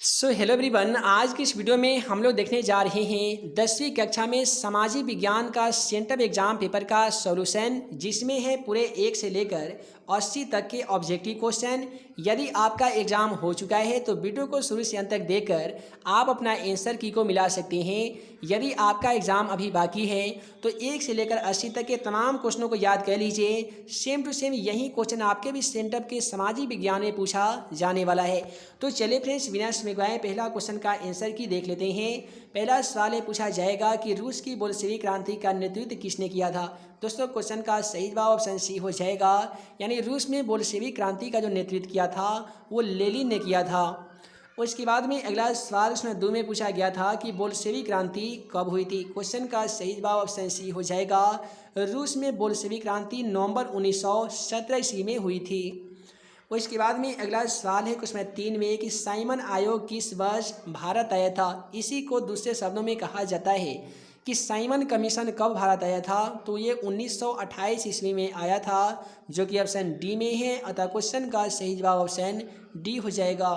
Hello everyone. आज की इस वीडियो में हम लोग देखने जा रहे हैं 10वीं कक्षा में सामाजिक विज्ञान का सेंट्रल एग्जाम पेपर का सॉल्यूशन, जिसमें है पूरे 1 से लेकर 80 तक के ऑब्जेक्टिव क्वेश्चन। यदि आपका एग्जाम हो चुका है तो वीडियो को शुरू से अंत तक देखकर आप अपना आंसर की को मिला सकते हैं। यदि आपका एग्जाम अभी बाकी है तो 1 से लेकर 80 तक के तमाम क्वेश्चनों को याद कर लीजिए। सेम टू सेम यही क्वेश्चन आपके भी सेंटर के सामाजिक विज्ञान में पूछा जाने वाला है। तो चलिए फ्रेंड्स, बिना समय गवाए पहला क्वेश्चन का आंसर की देख लेते हैं। पहला सवाल है, पूछा जाएगा कि रूस की बोल्शेविक क्रांति का नेतृत्व किसने किया था। दोस्तों, क्वेश्चन का सही जवाब ऑप्शन सी हो जाएगा, यानी रूस में बोल्शेविक क्रांति का जो नेतृत्व किया था वो लेनिन ने किया था। उसके बाद में अगला सवाल उसमें 2 में पूछा गया था कि बोल्शेविक क्रांति कब हुई थी। क्वेश्चन का सही जवाब ऑप्शन सी हो जाएगा, रूस में बोल्शेविक क्रांति नवंबर 1917 ईस्वी में हुई थी। उसके बाद में अगला सवाल है उसमें 3 में कि साइमन आयोग किस वर्ष भारत आया था। इसी को दूसरे शब्दों में कहा जाता है कि साइमन कमीशन कब भारत आया था, तो ये 1928 ईस्वी में आया था, जो कि ऑप्शन डी में है। अतः क्वेश्चन का सही जवाब ऑप्शन डी हो जाएगा।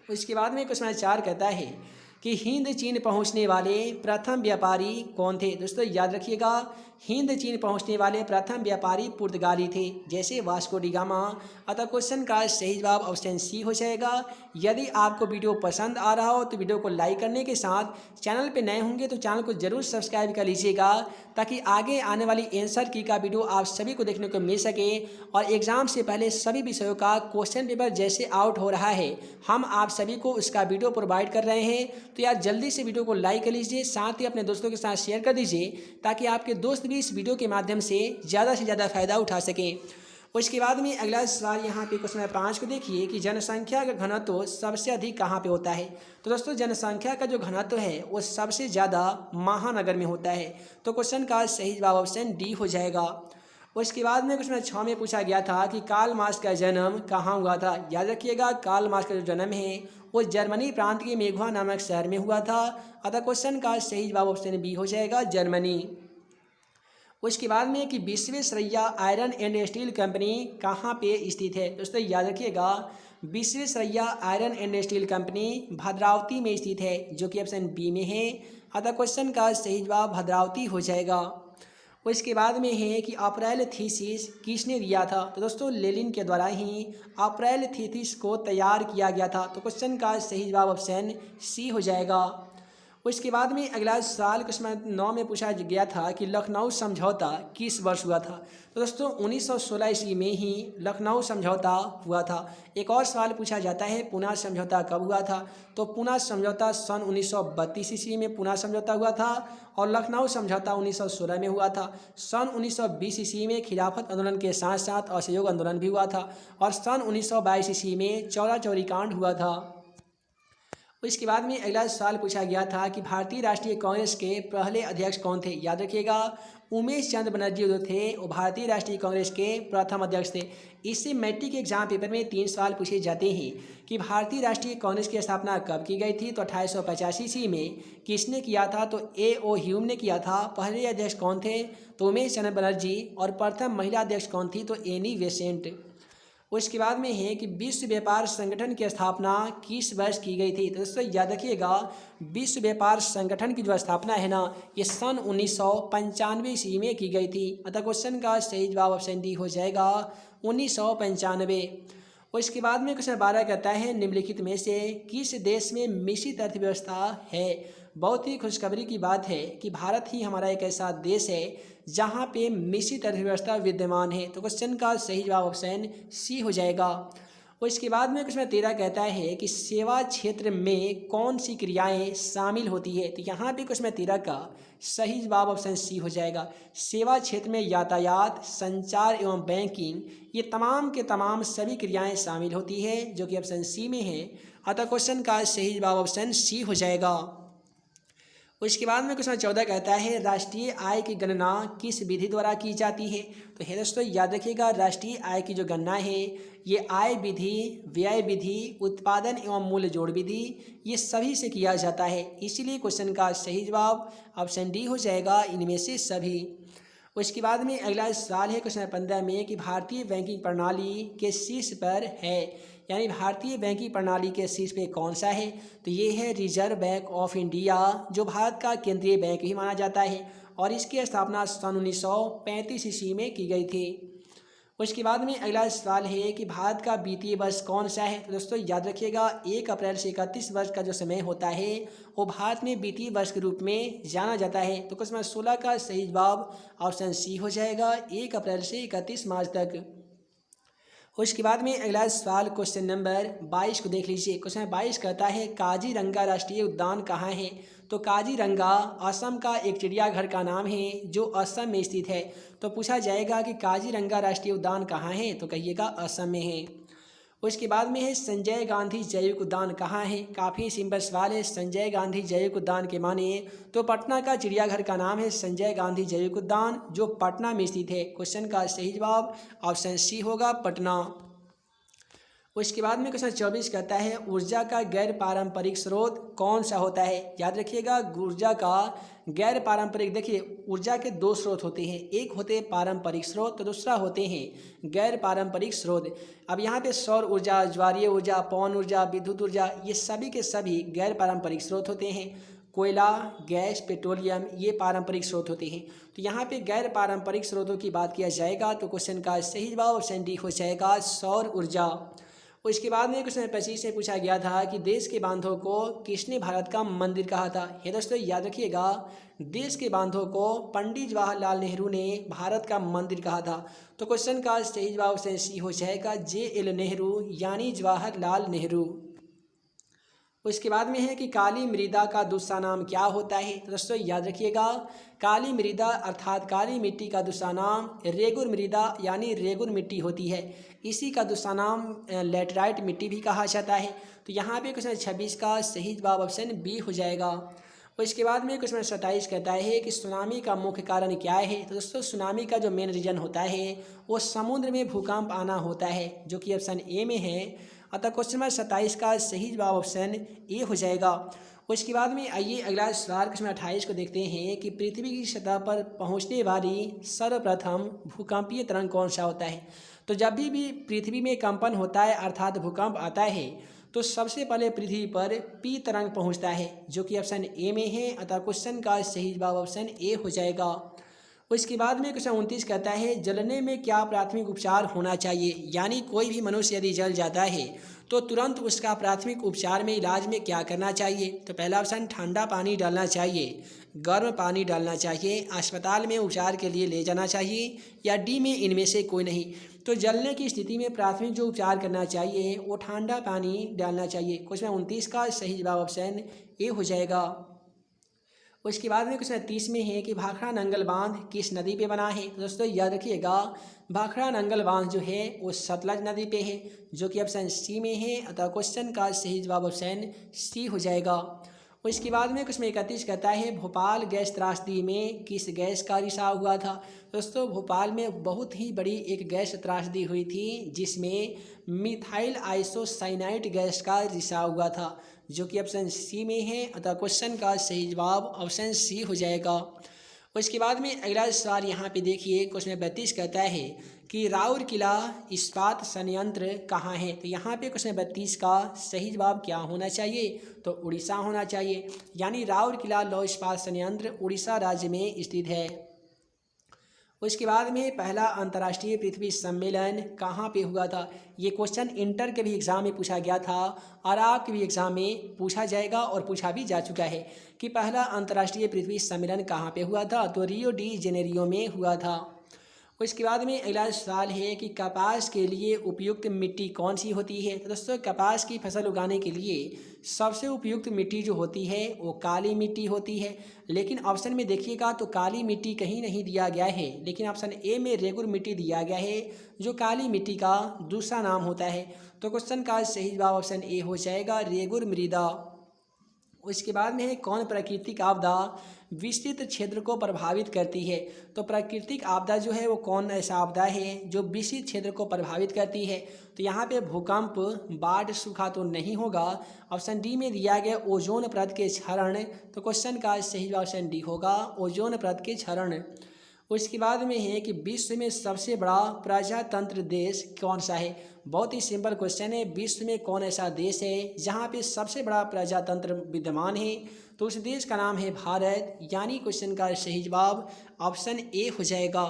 उसके बाद में क्वेश्चन 4 कहता है कि हिंद चीन पहुंचने वाले प्रथम व्यापारी कौन थे। दोस्तों याद रखिएगा, हिंद चीन पहुंचने वाले प्रथम व्यापारी पुर्तगाली थे, जैसे वास्को डी गामा। अतः क्वेश्चन का सही जवाब ऑप्शन सी हो जाएगा। यदि आपको वीडियो पसंद आ रहा हो तो वीडियो को लाइक करने के साथ चैनल पे नए होंगे तो चैनल को जरूर सब्सक्राइब कर लीजिएगा, ताकि आगे आने वाली आंसर की का वीडियो आप सभी को देखने को मिल सके। और एग्जाम से पहले सभी विषयों का क्वेश्चन पेपर जैसे आउट हो रहा है, हम आप सभी को उसका वीडियो प्रोवाइड कर रहे हैं। तो यार जल्दी से वीडियो को लाइक कर लीजिए, साथ ही अपने दोस्तों के साथ शेयर कर दीजिए, ताकि आपके दोस्त भी इस वीडियो के माध्यम से ज़्यादा फ़ायदा उठा सकें। उसके बाद में अगला सवाल यहाँ पे क्वेश्चन 5 को देखिए कि जनसंख्या का घनत्व सबसे अधिक कहाँ पे होता है। तो दोस्तों, जनसंख्या का जो घनत्व है वो सबसे ज़्यादा महानगर में होता है। तो क्वेश्चन का सही जवाब ऑप्शन डी हो जाएगा। उसके बाद में क्वेश्चन 6 में पूछा गया था कि कार्ल मार्क्स का जन्म कहाँ हुआ था। याद रखिएगा, कार्ल मार्क्स का जो जन्म है वो जर्मनी प्रांत के मेघवा नामक शहर में हुआ था। अतः क्वेश्चन का सही जवाब ऑप्शन बी हो जाएगा, जर्मनी। उसके बाद में कि Visvesvaraya iron and steel company कहाँ पे स्थित है। दोस्तों याद रखिएगा, Visvesvaraya iron and steel company Bhadravati में स्थित है, जो कि ऑप्शन बी में है। अतः क्वेश्चन का सही जवाब भद्रावती हो जाएगा। उसके बाद में है कि अप्रैल थीसिस किसने दिया था। तो दोस्तों, लेनिन के द्वारा ही अप्रैल थीसिस को तैयार किया गया था। तो क्वेश्चन का सही जवाब ऑप्शन सी हो जाएगा। उसके बाद में अगला सवाल क्वेश्चन 9 में पूछा गया था कि लखनऊ समझौता किस वर्ष हुआ था। तो दोस्तों 1916 ईस्वी में ही लखनऊ समझौता हुआ था। एक और सवाल पूछा जाता है पुना समझौता कब हुआ था। तो पुना समझौता सन 1932 ईस्वी में पुना समझौता हुआ था, और लखनऊ समझौता 1916 में हुआ था। सन 1920 ईस्वी में खिलाफत आंदोलन के साथ साथ असहयोग आंदोलन भी हुआ था, और सन 1922 ईस्वी में चौरा चौरी कांड हुआ था। इसके बाद में अगला सवाल पूछा गया था कि भारतीय राष्ट्रीय कांग्रेस के पहले अध्यक्ष कौन थे। याद रखिएगा, उमेश चंद्र बनर्जी जो थे वो भारतीय राष्ट्रीय कांग्रेस के प्रथम अध्यक्ष थे। इससे मैट्रिक के एग्जाम पेपर में 3 सवाल पूछे जाते हैं कि भारतीय राष्ट्रीय कांग्रेस की स्थापना कब की गई थी। तो 1885 ईस्वी में किसने किया था। तो A.O. ह्यूम ने किया था। पहले अध्यक्ष कौन थे, तो उमेश चंद्र बनर्जी, और प्रथम महिला अध्यक्ष कौन थी, तो एनी बेसेंट। उसके बाद में है कि विश्व व्यापार संगठन की स्थापना किस वर्ष की गई थी। तो दोस्तों याद रखिएगा, विश्व व्यापार संगठन की जो स्थापना है ना, ये सन 1995 ईस्वी में की गई थी। अतः क्वेश्चन का सही जवाब ऑप्शन डी हो जाएगा, 1995। उसके बाद में क्वेश्चन 12 कहता है निम्नलिखित में से किस देश में मिश्रित अर्थव्यवस्था है। बहुत ही खुशखबरी की बात है कि भारत ही हमारा एक ऐसा देश है जहाँ पे मिश्रित अर्थव्यवस्था विद्यमान है। तो क्वेश्चन का सही जवाब ऑप्शन सी हो जाएगा। और इसके बाद में क्वेश्चन 13 कहता है कि सेवा क्षेत्र में कौन सी क्रियाएं शामिल होती है। तो यहाँ पे क्वेश्चन 13 का सही जवाब ऑप्शन सी हो जाएगा। सेवा क्षेत्र में यातायात, संचार एवं बैंकिंग, ये तमाम के तमाम सभी क्रियाएं शामिल होती है, जो कि ऑप्शन सी में है। अतः क्वेश्चन का सही जवाब ऑप्शन सी हो जाएगा। उसके बाद में क्वेश्चन 14 कहता है राष्ट्रीय आय की गणना किस विधि द्वारा की जाती है। तो है दोस्तों याद रखिएगा, राष्ट्रीय आय की जो गणना है ये आय विधि, व्यय विधि, उत्पादन एवं मूल्य जोड़ विधि, ये सभी से किया जाता है। इसीलिए क्वेश्चन का सही जवाब ऑप्शन डी हो जाएगा, इनमें से सभी। उसके बाद में अगला सवाल है क्वेश्चन 15 में कि भारतीय बैंकिंग प्रणाली के शीर्ष पर है। यानी भारतीय बैंकिंग प्रणाली के शीर्ष पे कौन सा है? तो ये है रिजर्व बैंक ऑफ इंडिया, जो भारत का केंद्रीय बैंक ही माना जाता है और इसकी स्थापना सन 1935 ईस्वी में की गई थी। उसके बाद में अगला सवाल है कि भारत का वित्तीय वर्ष कौन सा है? तो दोस्तों याद रखिएगा 1 अप्रैल से 31 वर्ष का जो समय होता है वो भारत में वित्तीय वर्ष के रूप में जाना जाता है। तो क्वेश्चन 16 का सही जवाब ऑप्शन सी हो जाएगा, 1 अप्रैल से 31 मार्च तक। उसके बाद में अगला सवाल क्वेश्चन नंबर 22 को देख लीजिए। क्वेश्चन 22 कहता है काजीरंगा राष्ट्रीय उद्यान कहाँ है? तो काजीरंगा असम का एक चिड़ियाघर का नाम है जो असम में स्थित है। तो पूछा जाएगा कि काजीरंगा राष्ट्रीय उद्यान कहाँ है? तो कहिएगा असम में है। उसके बाद में है संजय गांधी जैविक उद्यान कहाँ है? काफ़ी सिंपल सवाल है। संजय गांधी जैविक उद्यान के माने तो पटना का चिड़ियाघर का नाम है संजय गांधी जैविक उद्यान, जो पटना में स्थित है। क्वेश्चन का सही जवाब ऑप्शन सी होगा, पटना। उसके बाद में क्वेश्चन 24 कहता है ऊर्जा का गैर पारंपरिक स्रोत कौन सा होता है? याद रखिएगा ऊर्जा का गैर पारंपरिक, देखिए ऊर्जा के 2 स्रोत होते हैं, एक होते हैं पारंपरिक स्रोत तो दूसरा होते हैं गैर पारंपरिक स्रोत। अब यहाँ पे सौर ऊर्जा, ज्वारीय ऊर्जा, पवन ऊर्जा, विद्युत ऊर्जा, ये सभी के सभी गैर पारंपरिक स्रोत होते हैं। कोयला, गैस, पेट्रोलियम ये पारंपरिक स्रोत होते हैं। तो यहाँ पे गैर पारंपरिक स्रोतों की बात किया जाएगा तो क्वेश्चन का सही जवाब ऑप्शन डी हो जाएगा, सौर ऊर्जा। उसके बाद में क्वेश्चन 25 से पूछा गया था कि देश के बांधों को किसने भारत का मंदिर कहा था? ये दोस्तों याद रखिएगा देश के बांधों को पंडित जवाहरलाल नेहरू ने भारत का मंदिर कहा था। तो क्वेश्चन का सही जवाब ऑप्शन सी हो जाएगा, JL नेहरू यानी जवाहरलाल नेहरू। उसके बाद में है कि काली मृदा का दूसरा नाम क्या होता है? तो दोस्तों याद रखिएगा काली मृदा अर्थात काली मिट्टी का दूसरा नाम रेगुर मृदा यानी रेगुर मिट्टी होती है। इसी का दूसरा नाम लेटराइट मिट्टी भी कहा जाता है। तो यहाँ पे क्वेश्चन 26 का सही जवाब ऑप्शन बी हो जाएगा। उसके बाद में क्वेश्चन 27 कहता है कि सुनामी का मुख्य कारण क्या है? तो दोस्तों सुनामी का जो मेन रीजन होता है वो समुद्र में भूकंप आना होता है, जो कि ऑप्शन ए में है। अतः क्वेश्चन नंबर 27 का सही जवाब ऑप्शन ए हो जाएगा। उसके बाद में आइए अगला सवाल क्वेश्चन 28 को देखते हैं कि पृथ्वी की सतह पर पहुंचने वाली सर्वप्रथम भूकंपीय तरंग कौन सा होता है? तो जब भी पृथ्वी में कंपन होता है अर्थात भूकंप आता है तो सबसे पहले पृथ्वी पर पी तरंग पहुंचता है, जो कि ऑप्शन ए में है। अतः क्वेश्चन का सही जवाब ऑप्शन ए हो जाएगा। उसके बाद में क्वेश्चन 29 कहता है जलने में क्या प्राथमिक उपचार होना चाहिए? यानी कोई भी मनुष्य यदि जल जाता है तो तुरंत उसका प्राथमिक उपचार में इलाज में क्या करना चाहिए? तो पहला ऑप्शन ठंडा पानी डालना चाहिए, गर्म पानी डालना चाहिए, अस्पताल में उपचार के लिए ले जाना चाहिए, या डी में इनमें से कोई नहीं। तो जलने की स्थिति में प्राथमिक जो उपचार करना चाहिए वो ठंडा पानी डालना चाहिए। क्वेश्चन 29 का सही जवाब ऑप्शन ए हो जाएगा। उसके बाद में क्वेश्चन 30 में है कि भाखड़ा नंगल बांध किस नदी पे बना है? तो दोस्तों याद रखिएगा भाखड़ा नंगल बांध जो है वो सतलज नदी पे है, जो कि ऑप्शन सी में है। अतः क्वेश्चन का सही जवाब ऑप्शन सी हो जाएगा। उसके बाद में क्वेश्चन 31 कहता है भोपाल गैस त्रासदी में किस गैस का रिसाव हुआ था? दोस्तों भोपाल में बहुत ही बड़ी एक गैस त्रासदी हुई थी जिसमें मिथाइल आइसोसाइनाइड गैस का रिसाव हुआ था, जो कि ऑप्शन सी में है। अतः क्वेश्चन का सही जवाब ऑप्शन सी हो जाएगा। उसके बाद में अगला सवाल यहाँ पे देखिए क्वेश्चन 32 कहता है कि राउरकेला इस्पात संयंत्र कहाँ है? तो यहाँ पे क्वेश्चन 32 का सही जवाब क्या होना चाहिए? तो उड़ीसा होना चाहिए, यानी राउरकेला लौह इस्पात संयंत्र उड़ीसा राज्य में स्थित है। उसके बाद में पहला अंतर्राष्ट्रीय पृथ्वी सम्मेलन कहाँ पे हुआ था? ये क्वेश्चन इंटर के भी एग्ज़ाम में पूछा गया था और आपके भी एग्ज़ाम में पूछा जाएगा और पूछा भी जा चुका है कि पहला अंतर्राष्ट्रीय पृथ्वी सम्मेलन कहाँ पे हुआ था? तो रियो डी जेनेरियो में हुआ था। उसके बाद में अगला सवाल है कि कपास के लिए उपयुक्त मिट्टी कौन सी होती है? तो दोस्तों कपास की फसल उगाने के लिए सबसे उपयुक्त मिट्टी जो होती है वो काली मिट्टी होती है, लेकिन ऑप्शन में देखिएगा तो काली मिट्टी कहीं नहीं दिया गया है, लेकिन ऑप्शन ए में रेगुर मिट्टी दिया गया है जो काली मिट्टी का दूसरा नाम होता है। तो क्वेश्चन का सही जवाब ऑप्शन ए हो जाएगा, रेगुर मृदा। उसके बाद में है कौन प्राकृतिक आपदा विस्तृत क्षेत्र को प्रभावित करती है? तो प्राकृतिक आपदा जो है वो कौन ऐसा आपदा है जो विस्तृत क्षेत्र को प्रभावित करती है? तो यहाँ पे भूकंप, बाढ़, सूखा तो नहीं होगा। ऑप्शन डी में दिया गया ओजोन परत के क्षरण। तो क्वेश्चन का सही जवाब ऑप्शन डी होगा, ओजोन परत के क्षरण। उसके बाद में है कि विश्व में सबसे बड़ा प्रजातंत्र देश कौन सा है। बहुत ही सिंपल क्वेश्चन है, विश्व में कौन ऐसा देश है जहाँ पे सबसे बड़ा प्रजातंत्र विद्यमान है, तो उस देश का नाम है भारत। यानी क्वेश्चन का सही जवाब ऑप्शन ए हो जाएगा।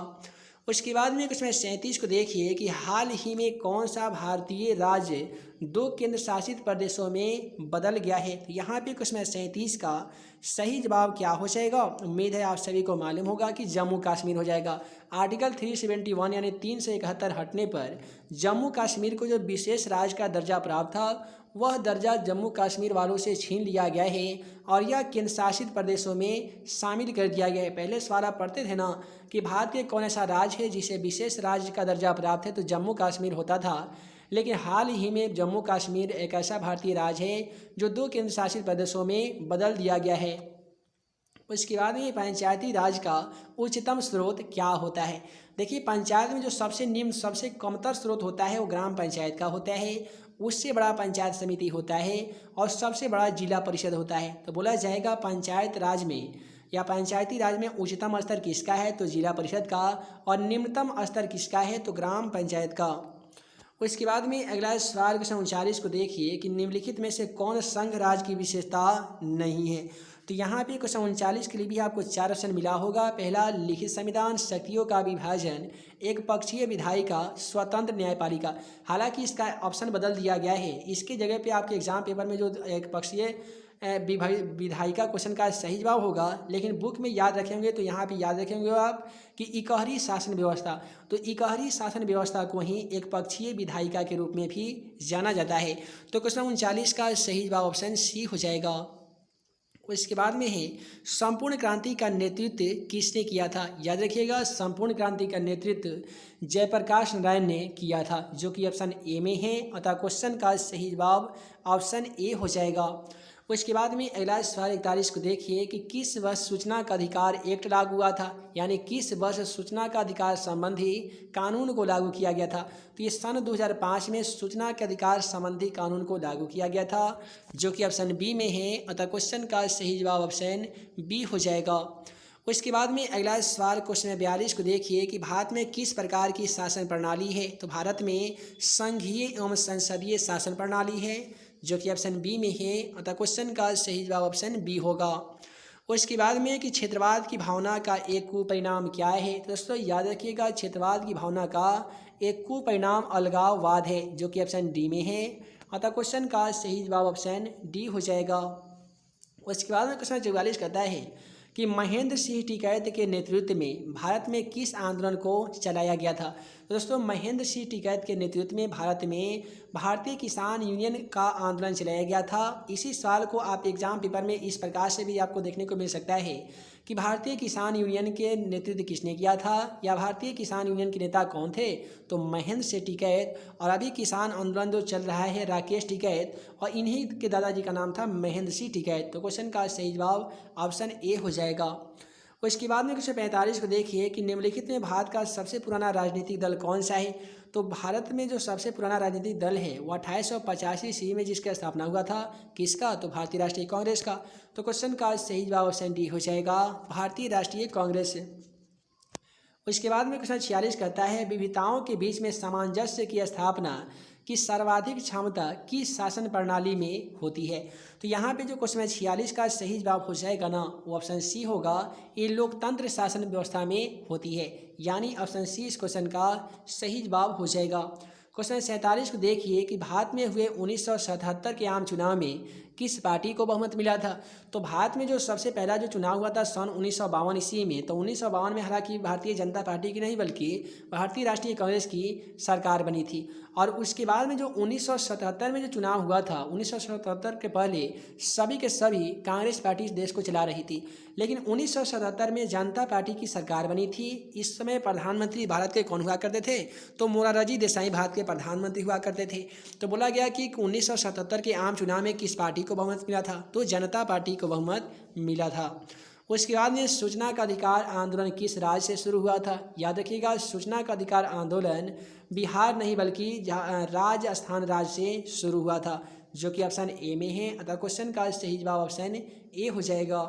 उसके बाद में क्वेश्चन 37 को देखिए कि हाल ही में कौन सा भारतीय राज्य 2 केंद्र शासित प्रदेशों में बदल गया है। तो यहाँ पे क्वेश्चन 37 का सही जवाब क्या हो जाएगा। उम्मीद है आप सभी को मालूम होगा कि जम्मू कश्मीर हो जाएगा। आर्टिकल 371 यानी 371 हटने पर जम्मू कश्मीर को जो विशेष राज्य का दर्जा प्राप्त था वह दर्जा जम्मू कश्मीर वालों से छीन लिया गया है और यह केंद्र शासित प्रदेशों में शामिल कर दिया गया है। पहले सवाल आप पढ़ते थे ना कि भारत के कौन ऐसा राज्य है जिसे विशेष राज्य का दर्जा प्राप्त है, तो जम्मू कश्मीर होता था। लेकिन हाल ही में जम्मू कश्मीर एक ऐसा भारतीय राज्य है जो 2 केंद्र शासित प्रदेशों में बदल दिया गया है। उसके बाद में पंचायती राज का उच्चतम स्रोत क्या होता है। देखिए पंचायत में जो सबसे निम्न सबसे कमतर स्रोत होता है वो ग्राम पंचायत का होता है, उससे बड़ा पंचायत समिति होता है और सबसे बड़ा जिला परिषद होता है। तो बोला जाएगा पंचायत राज में या पंचायती राज में उच्चतम स्तर किसका है, तो जिला परिषद का, और निम्नतम स्तर किसका है, तो ग्राम पंचायत का। उसके बाद में अगला सवाल क्वेश्चन 39 को देखिए कि निम्नलिखित में से कौन संघ राज की विशेषता नहीं है। तो यहाँ पे क्वेश्चन 39 के लिए भी आपको 4 ऑप्शन मिला होगा। पहला लिखित संविधान, शक्तियों का विभाजन, एक पक्षीय विधायिका, स्वतंत्र न्यायपालिका। हालांकि इसका ऑप्शन बदल दिया गया है, इसके जगह पे आपके एग्जाम पेपर में जो एक पक्षीय विधायिका क्वेश्चन का सही जवाब होगा, लेकिन बुक में याद रखेंगे तो यहाँ पे याद रखेंगे आप कि इकहरी शासन व्यवस्था। तो इकहरी शासन व्यवस्था को ही एक पक्षीय विधायिका के रूप में भी जाना जाता है। तो क्वेश्चन 39 का सही जवाब ऑप्शन सी हो जाएगा। इसके बाद में है संपूर्ण क्रांति का नेतृत्व किसने किया था। याद रखिएगा संपूर्ण क्रांति का नेतृत्व जयप्रकाश नारायण ने किया था, जो कि ऑप्शन ए में है, अतः क्वेश्चन का सही जवाब ऑप्शन ए हो जाएगा। उसके बाद में अगला सवाल 41 को देखिए कि किस वर्ष सूचना का अधिकार एक्ट लागू हुआ था, यानी किस वर्ष सूचना का अधिकार संबंधी कानून को लागू किया गया था। तो ये सन 2005 में सूचना के अधिकार संबंधी कानून को लागू किया गया था, जो कि ऑप्शन बी में है, अतः क्वेश्चन का सही जवाब ऑप्शन बी हो जाएगा। उसके बाद में अगला सवाल क्वेश्चन 42 को देखिए कि भारत में किस प्रकार की शासन प्रणाली है। तो भारत में संघीय एवं संसदीय शासन प्रणाली है, जो कि ऑप्शन बी में है, अतः क्वेश्चन का सही जवाब ऑप्शन बी होगा। उसके बाद में कि क्षेत्रवाद की भावना का एक कुपरिणाम क्या है। तो दोस्तों याद रखिएगा क्षेत्रवाद की भावना का एक कुपरिणाम अलगाववाद है, जो कि ऑप्शन डी में है, अतः क्वेश्चन का सही जवाब ऑप्शन डी हो जाएगा। उसके बाद में क्वेश्चन 44 कहता है कि महेंद्र सिंह टिकैत के नेतृत्व में भारत में किस आंदोलन को चलाया गया था। तो दोस्तों महेंद्र सिंह टिकैत के नेतृत्व में भारत में भारतीय किसान यूनियन का आंदोलन चलाया गया था। इसी सवाल को आप एग्जाम पेपर में इस प्रकार से भी आपको देखने को मिल सकता है कि भारतीय किसान यूनियन के नेतृत्व किसने किया था, या भारतीय किसान यूनियन के नेता कौन थे, तो महेंद्र सिंह टिकैत। और अभी किसान आंदोलन जो चल रहा है राकेश टिकैत, और इन्हीं के दादाजी का नाम था महेंद्र सिंह टिकैत। तो क्वेश्चन का सही जवाब ऑप्शन ए हो जाएगा। उसके बाद में क्वेश्चन 45 को देखिए कि निम्नलिखित में भारत का सबसे पुराना राजनीतिक दल कौन सा है। तो भारत में जो सबसे पुराना राजनीतिक दल है वो 2885 ईस्वी में जिसका स्थापना हुआ था, किसका, तो भारतीय राष्ट्रीय कांग्रेस का। तो क्वेश्चन का सही जवाब ऑप्शन डी हो जाएगा, भारतीय राष्ट्रीय कांग्रेस। उसके बाद में क्वेश्चन 46 कहता है विविधताओं के बीच में सामंजस्य की स्थापना की सर्वाधिक क्षमता किस शासन प्रणाली में होती है। तो यहाँ पे जो क्वेश्चन 46 का सही जवाब हो जाएगा ना, वो ऑप्शन सी होगा, ये लोकतंत्र शासन व्यवस्था में होती है, यानी ऑप्शन सी इस क्वेश्चन का सही जवाब हो जाएगा। क्वेश्चन 47 को देखिए कि भारत में हुए 1977 के आम चुनाव में किस पार्टी को बहुमत मिला था। तो भारत में जो सबसे पहला जो चुनाव हुआ था सन 1952 ईस्वी में, तो 1952 में हालांकि भारतीय जनता पार्टी की नहीं बल्कि भारतीय राष्ट्रीय कांग्रेस की सरकार बनी थी। और उसके बाद में जो 1977 में जो चुनाव हुआ था, 1977 के पहले सभी के सभी कांग्रेस पार्टी देश को चला रही थी, लेकिन 1977 में जनता पार्टी की सरकार बनी थी। इस समय प्रधानमंत्री भारत के कौन हुआ करते थे, तो मोरारजी देसाई भारत के प्रधानमंत्री हुआ करते थे। तो बोला गया कि 1977 के आम चुनाव में किस पार्टी को बहुमत मिला था, तो जनता पार्टी को बहुमत मिला था। उसके बाद में सूचना का अधिकार आंदोलन किस राज्य से शुरू हुआ था। याद रखिएगा सूचना का अधिकार आंदोलन बिहार नहीं बल्कि राजस्थान राज्य से शुरू हुआ था, जो कि ऑप्शन ए में है, अतः क्वेश्चन का सही जवाब ऑप्शन ए हो जाएगा।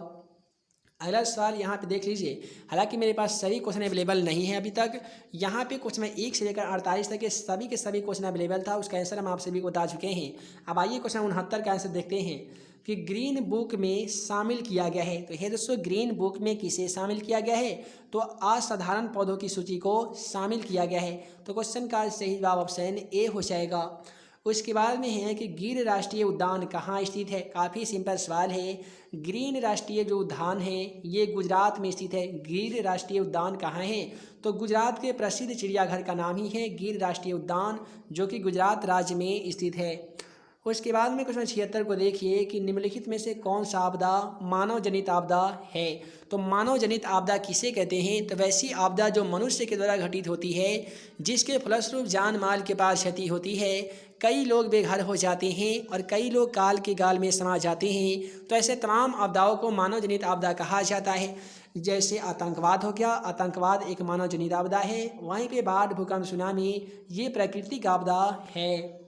अगला सवाल यहाँ पे देख लीजिए। हालांकि मेरे पास सभी क्वेश्चन अवेलेबल नहीं है अभी तक। यहाँ पे क्वेश्चन में 1 से लेकर 48 तक के सभी क्वेश्चन अवेलेबल था, उसका आंसर हम आप सभी को बता चुके हैं। अब आइए क्वेश्चन 69 का आंसर देखते हैं कि ग्रीन बुक में शामिल किया गया है। तो ये दोस्तों ग्रीन बुक में किसे शामिल किया गया है? तो असाधारण पौधों की सूची को शामिल किया गया है। तो क्वेश्चन का सही जवाब ऑप्शन ए हो जाएगा। उसके बाद में है कि गिर राष्ट्रीय उद्यान कहाँ स्थित है? काफ़ी सिंपल सवाल है। ग्रीन राष्ट्रीय जो उद्यान है ये गुजरात में स्थित है। गिर राष्ट्रीय उद्यान कहाँ है? तो गुजरात के प्रसिद्ध चिड़ियाघर का नाम ही है गिर राष्ट्रीय उद्यान, जो कि गुजरात राज्य में स्थित है। उसके बाद में क्वेश्चन 76 को देखिए कि निम्नलिखित में से कौन सा आपदा मानव जनित आपदा है? तो मानव जनित आपदा किसे कहते हैं? तो वैसी आपदा जो मनुष्य के द्वारा घटित होती है, जिसके फलस्वरूप जान माल के पास क्षति होती है, कई लोग बेघर हो जाते हैं और कई लोग काल के गाल में समा जाते हैं। तो ऐसे तमाम आपदाओं को मानव जनित आपदा कहा जाता है। जैसे आतंकवाद हो गया, आतंकवाद एक मानव जनित आपदा है। वहीं पे बाढ़, भूकंप, सुनामी ये प्राकृतिक आपदा है।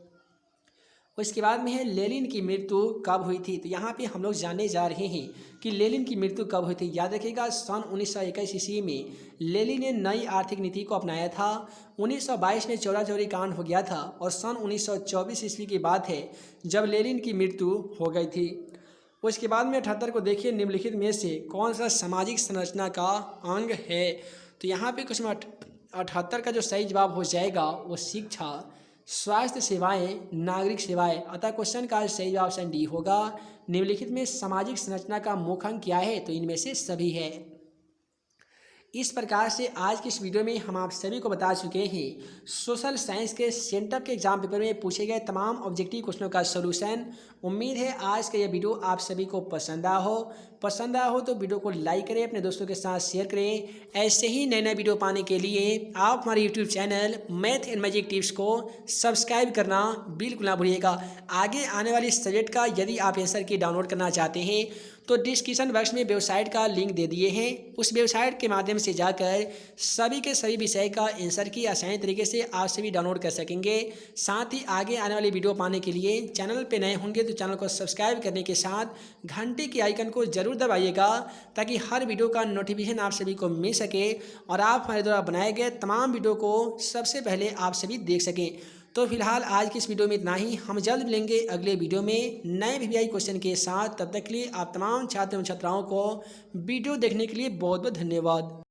उसके बाद में है लेनिन की मृत्यु कब हुई थी? तो यहाँ पे हम लोग जानने जा रहे हैं कि लेनिन की मृत्यु कब हुई थी। याद रखिएगा सन 1921 ईस्वी में लेनिन ने नई आर्थिक नीति को अपनाया था। 1922 में चौरा चौरी कांड हो गया था और सन 1924 ईस्वी की बात है जब लेनिन की मृत्यु हो गई थी। उसके बाद में 78 को देखिए निम्नलिखित में से कौन सा सामाजिक संरचना का अंग है? तो यहाँ पे क्वेश्चन 78 का जो सही जवाब हो जाएगा वो शिक्षा, स्वास्थ्य सेवाएं, नागरिक सेवाएं। अतः क्वेश्चन का सही जवाब ऑप्शन डी होगा। निम्नलिखित में सामाजिक संरचना का मुख्य अंग क्या है? तो इनमें से सभी है। इस प्रकार से आज की इस वीडियो में हम आप सभी को बता चुके हैं सोशल साइंस के सेंटअप के एग्जाम पेपर में पूछे गए तमाम ऑब्जेक्टिव क्वेश्चनों का सॉल्यूशन। उम्मीद है आज का यह वीडियो आप सभी को पसंद आया हो तो वीडियो को लाइक करें, अपने दोस्तों के साथ शेयर करें। ऐसे ही नए नए वीडियो पाने के लिए आप हमारे YouTube channel math and magic tips को सब्सक्राइब करना बिल्कुल ना भूलिएगा। आगे आने वाली सब्जेक्ट का यदि आप आंसर की डाउनलोड करना चाहते हैं तो डिस्क्रिप्शन बॉक्स में वेबसाइट का लिंक दे दिए हैं। उस वेबसाइट के माध्यम से जाकर सभी के सभी विषय का आंसर की आसानी तरीके से आप सभी डाउनलोड कर सकेंगे। साथ ही आगे आने वाली वीडियो पाने के लिए चैनल पे नए होंगे तो चैनल को सब्सक्राइब करने के साथ घंटे के आइकन को जरूर दबाइएगा ताकि हर वीडियो का नोटिफिकेशन आप सभी को मिल सके और आप हमारे द्वारा बनाए गए तमाम वीडियो को सबसे पहले आप सभी देख सकें। तो फिलहाल आज की इस वीडियो में इतना ही। हम जल्द मिलेंगे अगले वीडियो में नए वीवीआई क्वेश्चन के साथ। तब तक के लिए आप तमाम छात्र एवं छात्राओं को वीडियो देखने के लिए बहुत बहुत धन्यवाद।